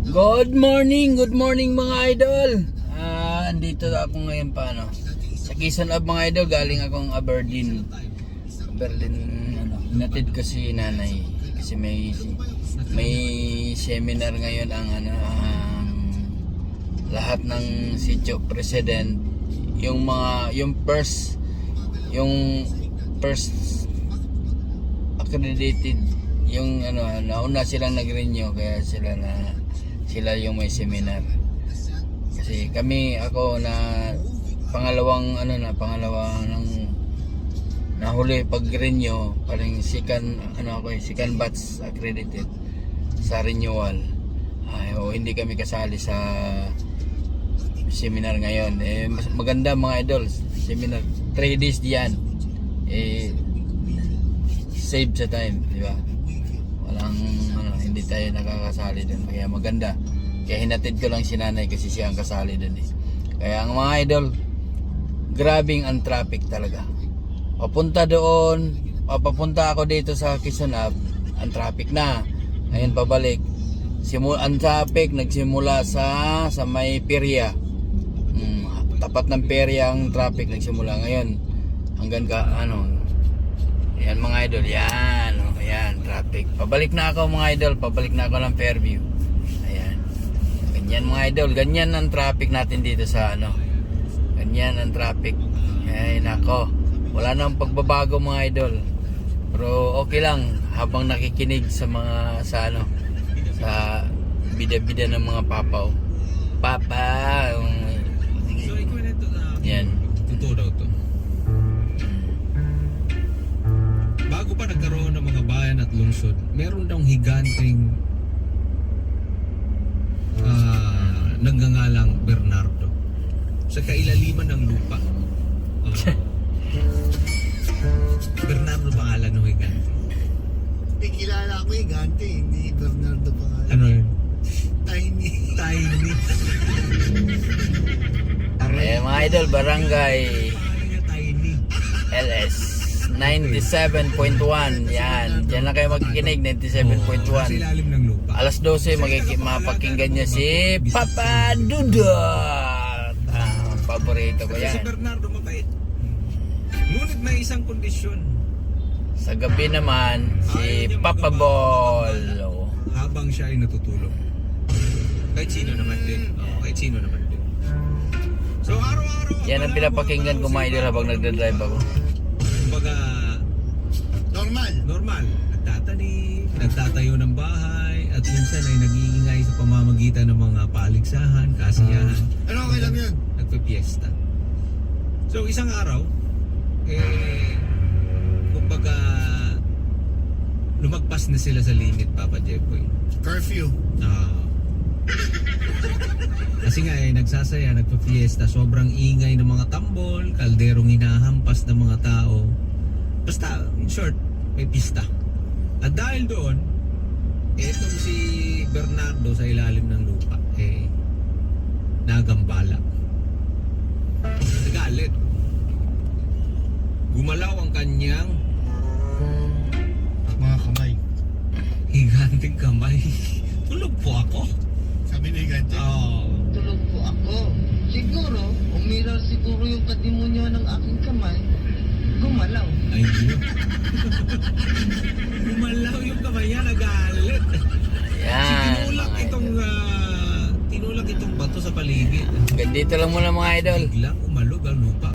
Good morning mga idol. Andito ako ngayon sa Quezon mga idol. Galing akong Aberdeen. Natid ko si nanay kasi may seminar ngayon ang lahat ng sitio president, yung first accredited, yung nauna silang nag-renew, kaya sila yung may seminar. Kasi ako na pangalawang ng nahuli pag-renew, parang second batch accredited sa renewal. Hindi kami kasali sa seminar ngayon. Mas maganda mga idol, seminar 3 days diyan. Save sa time, di ba? Walang hindi tayo nakakasali doon, kaya maganda. Kaya hinatid ko lang si nanay kasi siya ang kasali doon . Kaya ang mga idol, grabing ang traffic talaga. Papunta ako dito sa Quezon, ang traffic na. Ngayon pabalik, ang traffic nagsimula sa may perya. Tapat ng perya ang traffic nagsimula ngayon hanggang yan mga idol, yan traffic. Pabalik na ako mga idol, ng Fairview. Ayan. Ganyan mga idol, ganyan ang traffic natin dito sa ganyan ang traffic. Ay nako, wala nang pagbabago mga idol. Pero okay lang habang nakikinig sa sa bida-bida ng mga papaw. Yan. Totoo daw to. Bago pa nagkaroon ng mga bayan at lungsod, meron daw higanteng nagngangalang Bernardo sa kailaliman ng lupa. Bernardo pangalan ng higante. Kilala ko higante, hindi Bernardo pangalan. Ano yun? Tiny. Mga idol, barangay Tiny. LS 97.1. Yan, dyan lang kayo magkikinig. 97.1. Sa ilalim ng lupa. Alas 12 mapakinggan nyo si Papa Dudot. Paborito ko Kasi si yan. Bernardo mabait. Ngunit may isang kondisyon. Sa gabi naman si Papa Bolo. Habang siya ay natutulog. Kahit sino naman din. Kahit sino naman din. So araw-araw Yan ang pinapakinggan ko mga idol habang nagdadrive ako. Kumbaga normal. Nagtatanim, nagtatayo ng bahay, at minsan ay nag-iingay sa pamamagitan ng mga paligsahan, kasiyahan. Ano okay lang yun? Nagpe-fiesta. So isang araw, kumbaga lumagpas na sila sa limit, Papa Jeffoy. Curfew. Kasi nga nagsasaya, nagpa-fiesta, sobrang ingay ng mga tambol, kalderong hinahampas ng mga tao. Basta, in short, may pista. At dahil doon, etong si Bernardo sa ilalim ng lupa, nagambala. Nagalit. Gumalaw ang kanyang Mga kamay. higanting kamay. Tulog po ako. Sabi ni higante. Tulog po ako. Siguro, umiral siguro yung kadimonyo ng aking kamay. Gumalaw. Ay, yun. Gumalaw yung kamay niya, nagalit. Yan. Tinulak itong bato sa paligid. Ganito lang muna mga idol. Biglang umalog ang lupa.